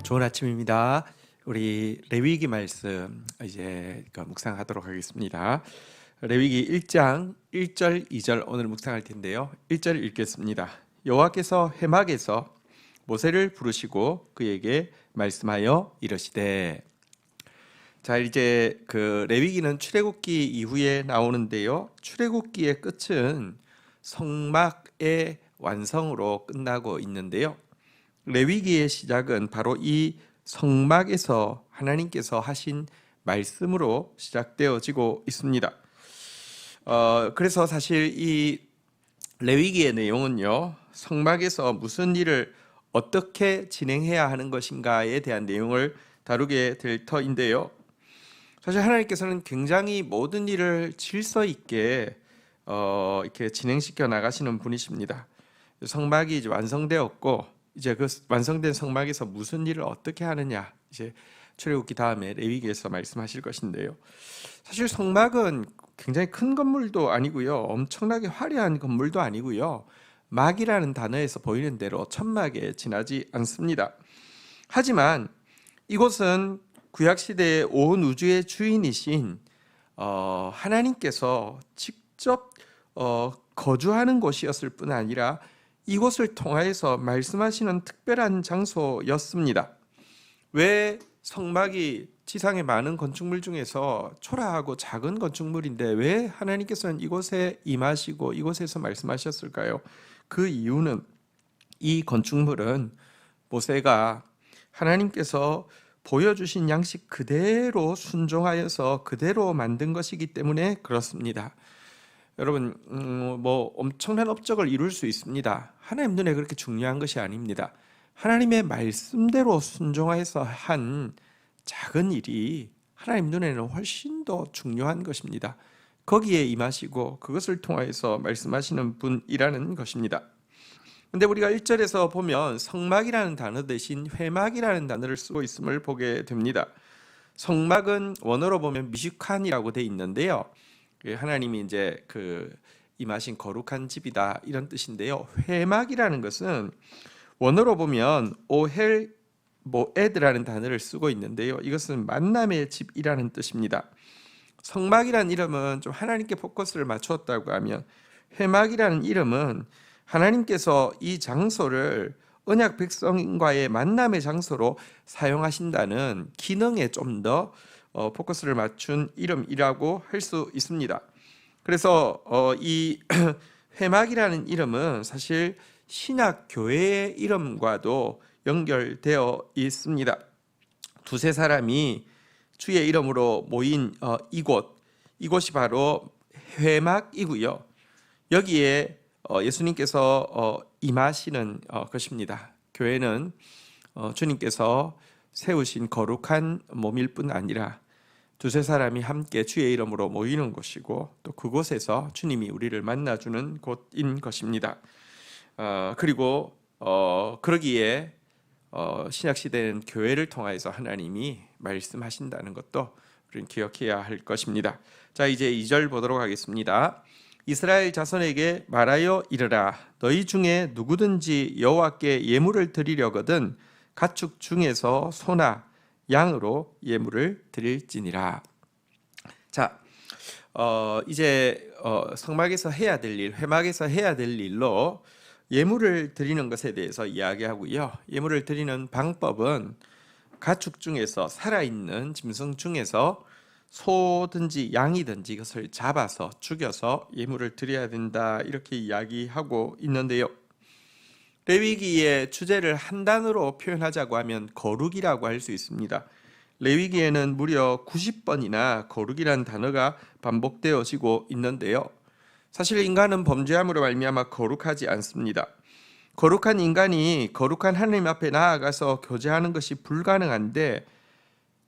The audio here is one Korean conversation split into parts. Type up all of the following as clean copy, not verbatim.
좋은 아침입니다. 우리 레위기 말씀 이제 묵상하도록 하겠습니다. 레위기 1장 1절 2절 오늘 묵상할 텐데요. 1절 읽겠습니다. 여호와께서 회막에서 모세를 부르시고 그에게 말씀하여 이르시되. 자, 이제 레위기는 출애굽기 이후에 나오는데요. 출애굽기의 끝은 성막의 완성으로 끝나고 있는데요. 레위기의 시작은 바로 이 성막에서 하나님께서 하신 말씀으로 시작되어지고 있습니다. 그래서 사실 이 레위기의 내용은요, 성막에서 무슨 일을 어떻게 진행해야 하는 것인가에 대한 내용을 다루게 될 터인데요. 사실 하나님께서는 굉장히 모든 일을 질서 있게 이렇게 진행시켜 나가시는 분이십니다. 성막이 이제 완성되었고, 이제 그 완성된 성막에서 무슨 일을 어떻게 하느냐, 이제 출애굽기 다음에 레위기에서 말씀하실 것인데요. 사실 성막은 굉장히 큰 건물도 아니고요, 엄청나게 화려한 건물도 아니고요, 막이라는 단어에서 보이는 대로 천막에 지나지 않습니다. 하지만 이곳은 구약 시대의 온 우주의 주인이신 하나님께서 직접 거주하는 곳이었을 뿐 아니라 이곳을 통하여서 말씀하시는 특별한 장소였습니다. 왜 성막이 지상의 많은 건축물 중에서 초라하고 작은 건축물인데 왜 하나님께서는 이곳에 임하시고 이곳에서 말씀하셨을까요? 그 이유는 이 건축물은 모세가 하나님께서 보여주신 양식 그대로 순종하여서 그대로 만든 것이기 때문에 그렇습니다. 여러분, 뭐 엄청난 업적을 이룰 수 있습니다. 하나님 눈에 그렇게 중요한 것이 아닙니다. 하나님의 말씀대로 순종해서 한 작은 일이 하나님 눈에는 훨씬 더 중요한 것입니다. 거기에 임하시고 그것을 통하여서 말씀하시는 분이라는 것입니다. 근데 우리가 1절에서 보면 성막이라는 단어 대신 회막이라는 단어를 쓰고 있음을 보게 됩니다. 성막은 원어로 보면 미슈칸이라고 돼 있는데요. 하나님이 이제 임하신 거룩한 집이다, 이런 뜻인데요. 회막이라는 것은 원어로 보면 오헬 모에드라는 단어를 쓰고 있는데요. 이것은 만남의 집이라는 뜻입니다. 성막이라는 이름은 좀 하나님께 포커스를 맞추었다고 하면, 회막이라는 이름은 하나님께서 이 장소를 언약 백성과의 만남의 장소로 사용하신다는 기능에 좀 더 포커스를 맞춘 이름이라고 할 수 있습니다. 그래서 이 회막이라는 이름은 사실 신약 교회의 이름과도 연결되어 있습니다. 두세 사람이 주의 이름으로 모인 이곳이 바로 회막이고요. 여기에 예수님께서 임하시는 것입니다. 교회는 주님께서 세우신 거룩한 몸일 뿐 아니라 두세 사람이 함께 주의 이름으로 모이는 곳이고, 또 그곳에서 주님이 우리를 만나주는 곳인 것입니다. 그리고 그러기에 신약시대는 교회를 통해서 하나님이 말씀하신다는 것도 우리는 기억해야 할 것입니다. 자, 이제 2절 보도록 하겠습니다. 이스라엘 자손에게 말하여 이르라. 너희 중에 누구든지 여호와께 예물을 드리려거든 가축 중에서 소나 양으로 예물을 드릴지니라. 자, 이제 성막에서 해야 될 일, 회막에서 해야 될 일로 예물을 드리는 것에 대해서 이야기하고요. 예물을 드리는 방법은 가축 중에서, 살아있는 짐승 중에서 소든지 양이든지 이것을 잡아서 죽여서 예물을 드려야 된다, 이렇게 이야기하고 있는데요. 레위기의 주제를 한 단어로 표현하자고 하면 거룩이라고 할 수 있습니다. 레위기에는 무려 90번이나 거룩이라는 단어가 반복되어지고 있는데요. 사실 인간은 범죄함으로 말미암아 거룩하지 않습니다. 거룩한 인간이 거룩한 하나님 앞에 나아가서 교제하는 것이 불가능한데,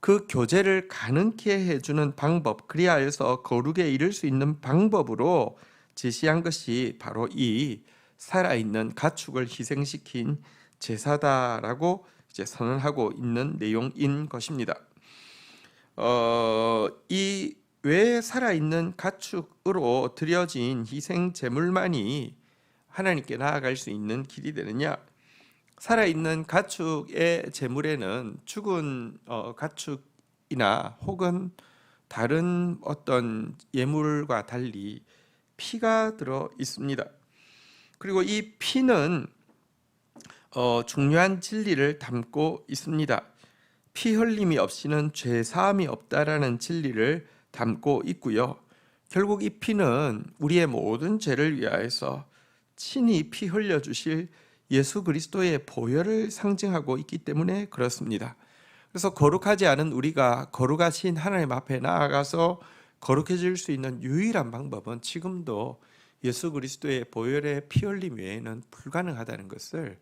그 교제를 가능케 해주는 방법, 그리하여서 거룩에 이를 수 있는 방법으로 제시한 것이 바로 이 살아있는 가축을 희생시킨 제사다라고 이제 선언하고 있는 내용인 것입니다. 이 왜 살아있는 가축으로 드려진 희생 제물만이 하나님께 나아갈 수 있는 길이 되느냐? 살아있는 가축의 제물에는 죽은 가축이나 혹은 다른 어떤 예물과 달리 피가 들어 있습니다. 그리고 이 피는 중요한 진리를 담고 있습니다. 피 흘림이 없이는 죄 사함이 없다라는 진리를 담고 있고요. 결국 이 피는 우리의 모든 죄를 위하여서 친히 피 흘려 주실 예수 그리스도의 보혈을 상징하고 있기 때문에 그렇습니다. 그래서 거룩하지 않은 우리가 거룩하신 하나님 앞에 나아가서 거룩해질 수 있는 유일한 방법은 지금도 예수 그리스도의 보혈의 피 흘림 외에는 불가능하다는 것을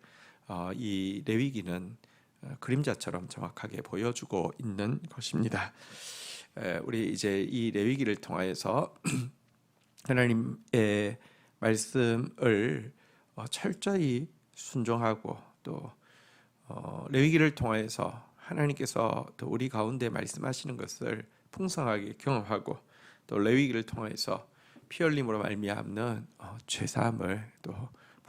이 레위기는 그림자처럼 정확하게 보여주고 있는 것입니다. 우리 이제 이 레위기를 통하여서 하나님의 말씀을 철저히 순종하고 또 레위기를 통하여서 하나님께서 또 우리 가운데 말씀하시는 것을 풍성하게 경험하고 또 레위기를 통해서 피 흘림으로 말미암는 죄사함을 또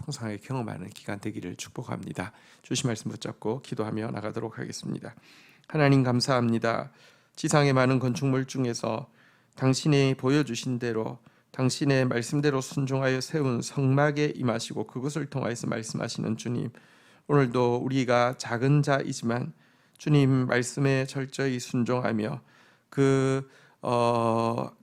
풍성하게 경험하는 기간 되기를 축복합니다. 주신 말씀 붙잡고 기도하며 나가도록 하겠습니다. 하나님 감사합니다. 지상의 많은 건축물 중에서 당신이 보여주신 대로 당신의 말씀대로 순종하여 세운 성막에 임하시고 그것을 통하여서 말씀하시는 주님, 오늘도 우리가 작은 자이지만 주님 말씀에 철저히 순종하며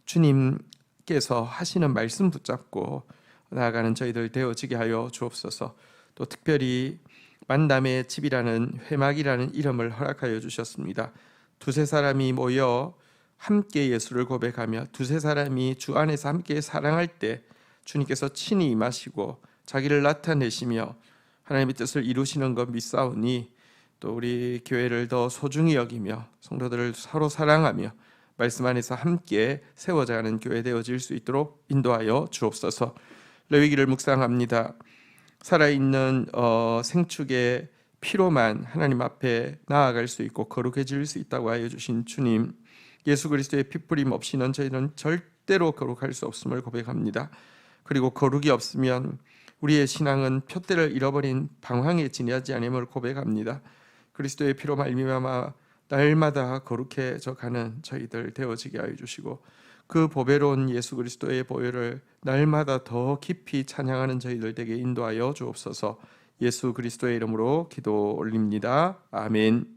주님께서 하시는 말씀 붙잡고 나아가는 저희들 되어지게 하여 주옵소서. 또 특별히 만남의 집이라는 회막이라는 이름을 허락하여 주셨습니다. 두세 사람이 모여 함께 예수를 고백하며 두세 사람이 주 안에서 함께 사랑할 때 주님께서 친히 임하시고 자기를 나타내시며 하나님의 뜻을 이루시는 것 믿사오니 또 우리 교회를 더 소중히 여기며 성도들을 서로 사랑하며 말씀 안에서 함께 세워가는 교회 되어질 수 있도록 인도하여 주옵소서. 레위기를 묵상합니다. 살아있는 생축의 피로만 하나님 앞에 나아갈 수 있고 거룩해질 수 있다고 하여 주신 주님, 예수 그리스도의 피뿌림 없이는 저희는 절대로 거룩할 수 없음을 고백합니다. 그리고 거룩이 없으면 우리의 신앙은 표대를 잃어버린 방황에 지나지 않음을 고백합니다. 그리스도의 피로 말미암아 날마다 거룩해져 가는 저희들 되어지게 하여 주시고 그 보배로운 예수 그리스도의 보혈을 날마다 더 깊이 찬양하는 저희들 되게 인도하여 주옵소서. 예수 그리스도의 이름으로 기도 올립니다. 아멘.